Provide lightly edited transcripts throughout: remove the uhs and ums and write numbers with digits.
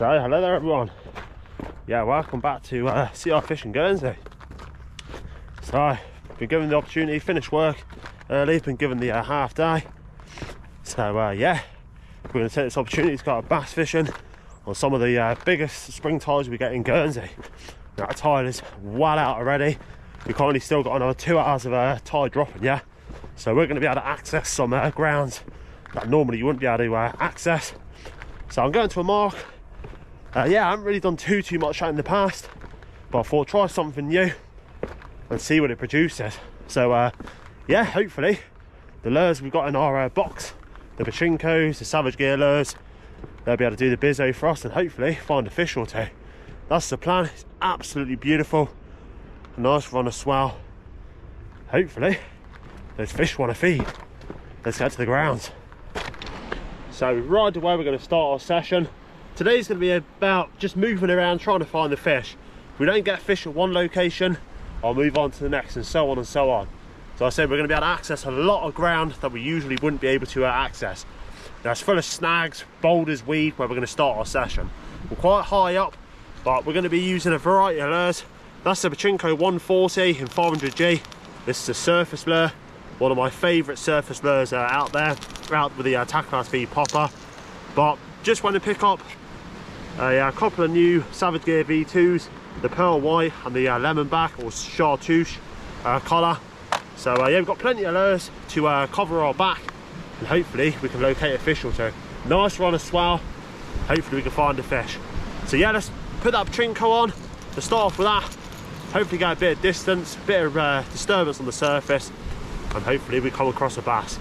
So hello there everyone. Yeah, welcome back to CR Fishing Guernsey. So I've been given the opportunity, finished work early, been given the half day. So yeah, we're going to take this opportunity to go bass fishing on some of the biggest spring tides we get in Guernsey. Now, that tide is well out already. We've currently still got another 2 hours of tide dropping, yeah. So we're going to be able to access some grounds that normally you wouldn't be able to access. So I'm going to a mark. Yeah, I haven't really done too much out in the past, but I thought try something new and see what it produces. So yeah, hopefully the lures we've got in our box, the pachinkos, the savage gear lures, they'll be able to do the bizzo for us and hopefully find a fish or two. That's the plan. It's absolutely beautiful, a nice run of swell. Hopefully those fish want to feed. Let's get to the grounds. So right away we're going to start our session. Today's going to be about just moving around trying to find the fish. If we don't get fish at one location, I'll move on to the next and so on and so on. So I said we're going to be able to access a lot of ground that we usually wouldn't be able to access. Now it's full of snags, boulders, weed, where we're going to start our session. We're quite high up, but we're going to be using a variety of lures. That's the Pachinko 140 in 400G. This is a surface lure, one of my favourite surface lures out there, out with the tackle speed popper. But just want to pick up a couple of new Savage Gear V2s, the pearl white and the lemon back or chartreuse collar. So yeah, we've got plenty of lures to cover our back, and hopefully we can locate a fish or two. Nice run of swell, hopefully we can find a fish. So yeah, let's put that Pachinko on to start off with that. Hopefully get a bit of distance, a bit of disturbance on the surface, and hopefully we come across a bass.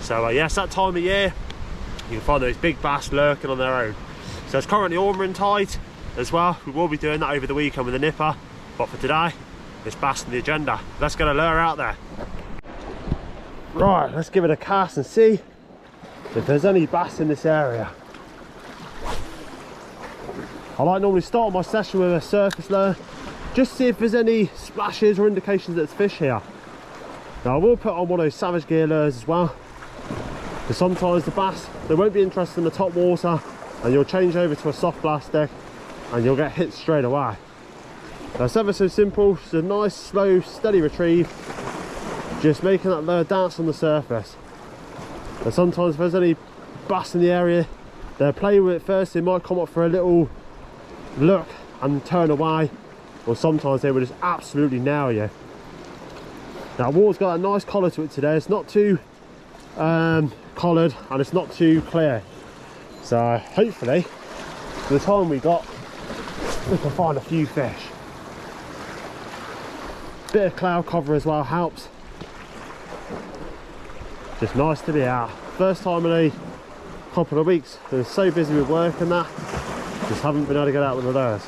So yeah, it's that time of year, you can find those big bass lurking on their own. So it's currently ormering tide as well. We will be doing that over the weekend with a nipper, but for today it's bass on the agenda. Let's get a lure out there. Right, let's give it a cast and see if there's any bass in this area. I like normally start my session with a surface lure, just to see if there's any splashes or indications that there's fish here. Now I will put on one of those Savage Gear lures as well, because sometimes the bass, they won't be interested in the top water, and you'll change over to a soft plastic and you'll get hit straight away. Now it's ever so simple, it's a nice slow steady retrieve, just making that lure dance on the surface. And sometimes if there's any bass in the area, they'll play with it first, they might come up for a little look and turn away, or sometimes they will just absolutely nail you. Now water's got a nice colour to it today, it's not too coloured and it's not too clear. So hopefully, for the time we got, we can find a few fish. Bit of cloud cover as well helps. Just nice to be out. First time in a couple of weeks. Been so busy with work and that, just haven't been able to get out with the lures.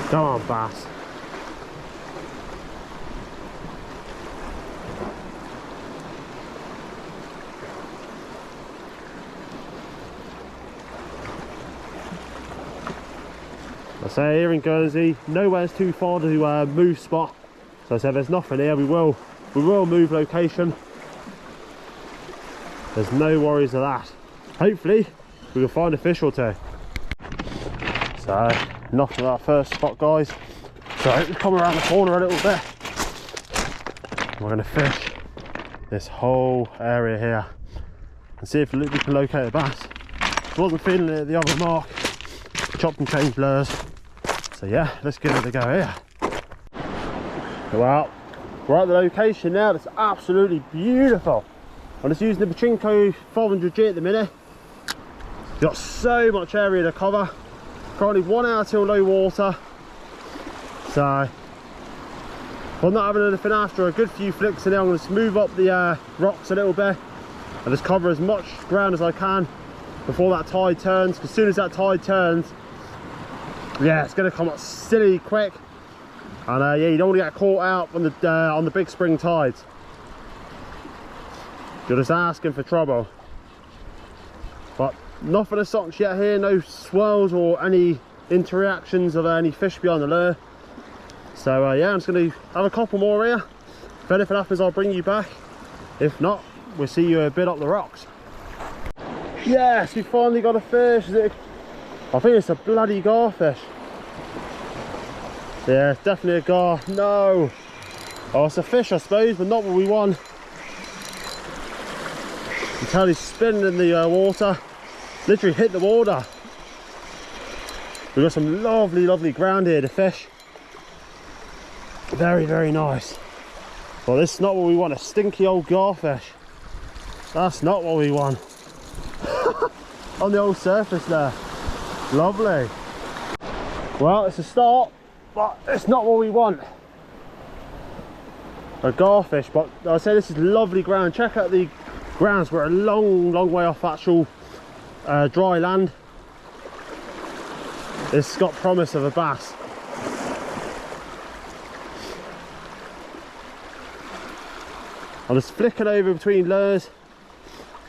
Come on, bass. I say here in Guernsey, nowhere's too far to move spot. So I said there's nothing here, we will move location. There's no worries of that. Hopefully we can find a fish or two. So enough of that first spot, guys. So let's come around the corner a little bit. We're going to fish this whole area here and see if we can locate a bass. Wasn't feeling it at the other mark. Chopped and changed lures. So yeah, let's give it a go here. Well, we're at the location now. It's absolutely beautiful. I'm just using the Pachinko 400G at the minute. We've got so much area to cover. Currently 1 hour till low water. So if I'm not having anything after a good few flicks in there, I'm going to smooth up the rocks a little bit and just cover as much ground as I can before that tide turns, because as soon as that tide turns, yeah, it's going to come up silly quick, and yeah, you don't want to get caught out on the big spring tides. You're just asking for trouble. But nothing as such yet here, no swirls or any interactions of any fish behind the lure. So yeah, I'm just going to have a couple more here. If anything happens, I'll bring you back. If not, we'll see you a bit up the rocks. Yes, we finally got a fish. I think it's a bloody garfish. Yeah, it's definitely a gar. No. Oh, it's a fish, I suppose, but not what we want. You can tell he's spinning in the water. Literally hit the water. We've got some lovely, lovely ground here to fish. Very, very nice. Well, this is not what we want, a stinky old garfish. That's not what we want. On the old surface there. Lovely. Well, it's a start, but it's not what we want. A garfish, but I say this is lovely ground. Check out the grounds. We're a long, long way off actual dry land. It's got promise of a bass. I'm just flicking over between lures,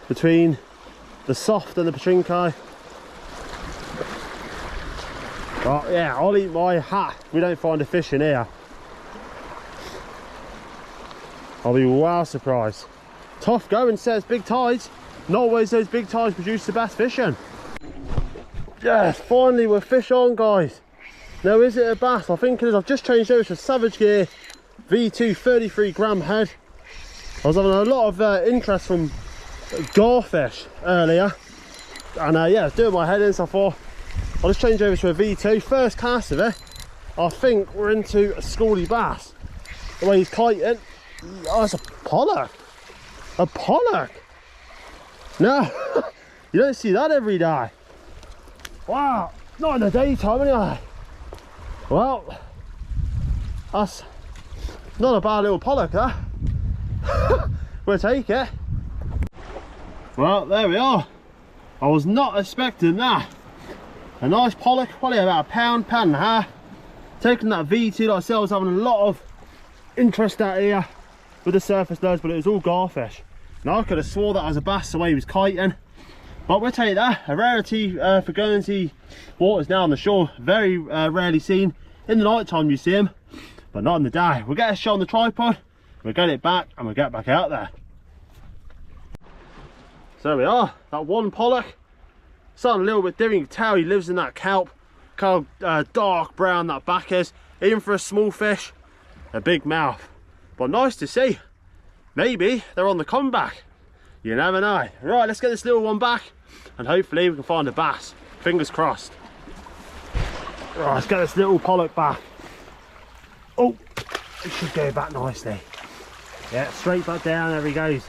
between the soft and the pachinko. Oh yeah, I'll eat my hat if we don't find a fish in here. I'll be well surprised. Tough going, says big tides. Not always those big tides produce the best fishing. Yes, finally we're fish on, guys. Now, is it a bass? I think it is. I've just changed over to Savage Gear V2 33 gram head. I was having a lot of interest from garfish earlier, and yeah, I was doing my head in, so I thought I'll just change over to a V2. First cast of it, I think we're into a schoolie bass. The way he's kiting. Oh, it's a pollock. A pollock. No, you don't see that every day. Wow, not in the daytime anyway. Well, that's not a bad little pollock, huh? We'll take it. Well, there we are. I was not expecting that. A nice pollock, probably about a pound, pound and a half. Taking that V2, like I said, I was having a lot of interest out here with the surface lures, but it was all garfish. Now I could have swore that was a bass the way he was kiting, but we'll take that. A rarity for Guernsey waters now on the shore. Very rarely seen. In the night time you see him, but not in the day. We'll get a shot on the tripod, we'll get it back, and we'll get back out there. So there we are, that one pollock. Something a little bit different. You can tell he lives in that kelp, kind of dark brown that back is. Even for a small fish, a big mouth. But nice to see. Maybe they're on the comeback. You never know. Right, let's get this little one back, and hopefully we can find a bass. Fingers crossed. Right, let's get this little pollock back. Oh, it should go back nicely. Yeah, straight back down, there he goes.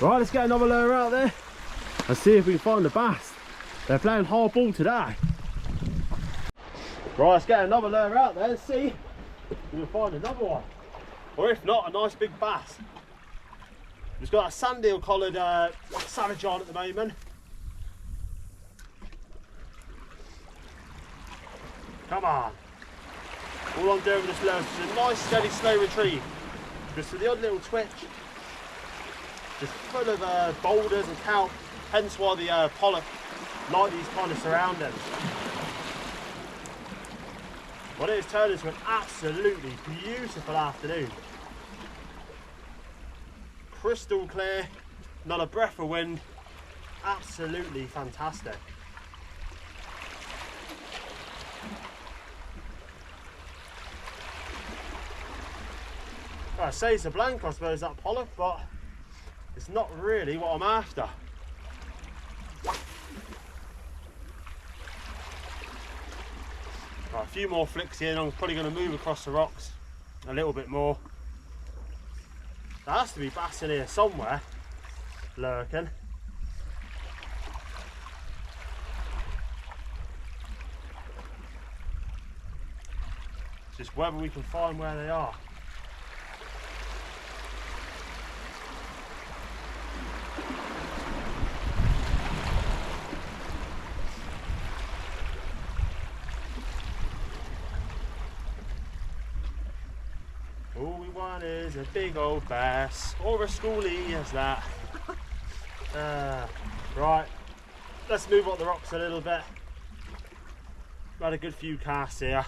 Right, let's get another lure out there and see if we can find a bass. They're playing hard ball today. Right, let's get another lure out there and see if we can find another one. Or if not, a nice big bass. We've got a sandeel collared Savage on at the moment. Come on. All I'm doing with this lure is a nice steady slow retrieve. Just for the odd little twitch. Just full of boulders and kelp. Hence why the pollock like these kind of surroundings. Well, it has turned into an absolutely beautiful afternoon. Crystal clear, not a breath of wind. Absolutely fantastic. I say it's a blank, I suppose, that pollock, but it's not really what I'm after. Right, a few more flicks here and I'm probably going to move across the rocks a little bit more. There has to be bass in here somewhere, lurking. It's just whether we can find where they are. All we want is a big old bass, or a schoolie as that. Right, let's move up the rocks a little bit. Had a good few casts here.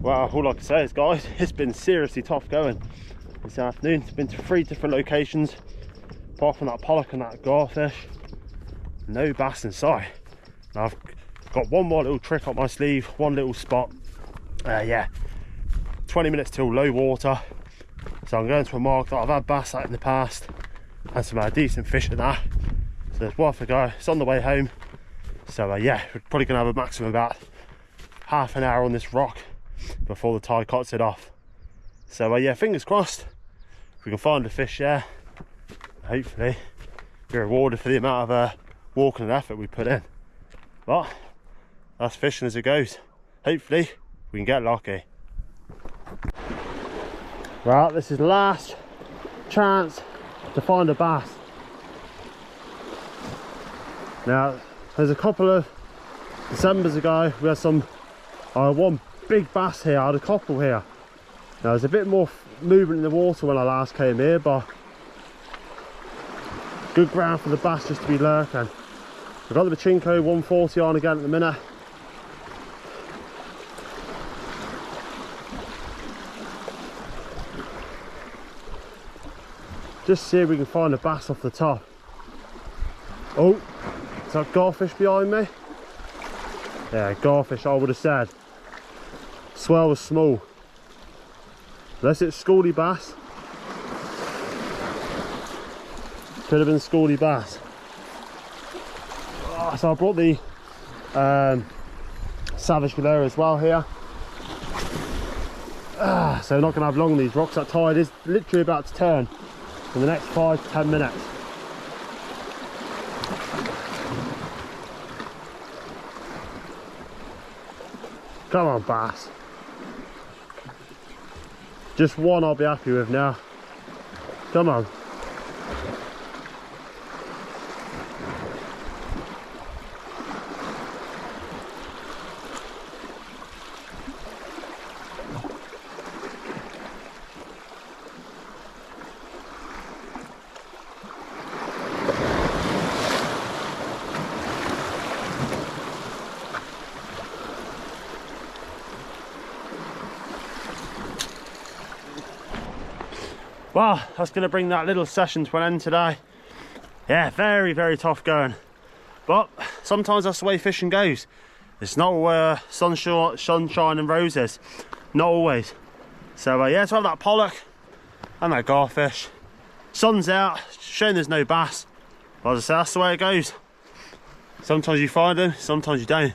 Well, all I can say is, guys, it's been seriously tough going this afternoon. It's been to 3 different locations, apart from that pollock and that garfish, no bass in sight. Now I've got one more little trick up my sleeve, one little spot. Yeah, 20 minutes till low water, so I'm going to a mark that I've had bass at in the past and some decent fish at that, so it's worth a go. It's on the way home, so yeah, we're probably gonna have a maximum about half an hour on this rock before the tide cuts it off. So yeah, fingers crossed if we can find a fish there, hopefully be rewarded for the amount of walking and effort we put in. But that's fishing as it goes. Hopefully we can get lucky. Right, this is the last chance to find a bass. Now, there's a couple of Decembers ago we had some one big bass here. I had a couple here. Now there's a bit more movement in the water when I last came here, but good ground for the bass just to be lurking. I've got the Pachinko 140 on again at the minute. Just see if we can find a bass off the top. Oh, is that garfish behind me? Yeah, garfish, I would have said. Swell was small. Unless it's scaldy bass. Could have been scaldy bass. Oh, so I brought the Savage Galera as well here. So we're not going to have long on these rocks. That tide is literally about to turn in the next 5 to 10 minutes. Come on, bass. Just one I'll be happy with now. Come on. Well, that's going to bring that little session to an end today. Yeah, very, very tough going. But sometimes that's the way fishing goes. It's not sunshine and roses. Not always. So yeah, to have that pollock and that garfish. Sun's out, showing there's no bass. But as I say, that's the way it goes. Sometimes you find them, sometimes you don't.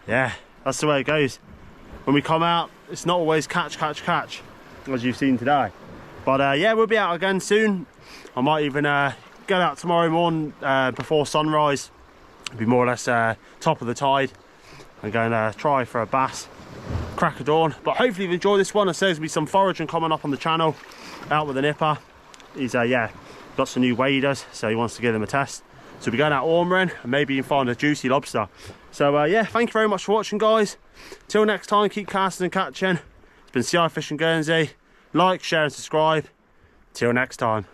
Yeah, that's the way it goes. When we come out, it's not always catch, as you've seen today. But yeah, we'll be out again soon. I might even get out tomorrow morning before sunrise. It'll be more or less top of the tide. I'm going to try for a bass, crack of dawn. But hopefully you've enjoyed this one. I say there's going to be some foraging coming up on the channel, out with a nipper. He's yeah, got some new waders, so he wants to give them a test. So we'll be going out ormering and maybe even find a juicy lobster. So yeah, thank you very much for watching, guys. Till next time, keep casting and catching. It's been CI Fishing Guernsey. Like, share and subscribe. Till next time.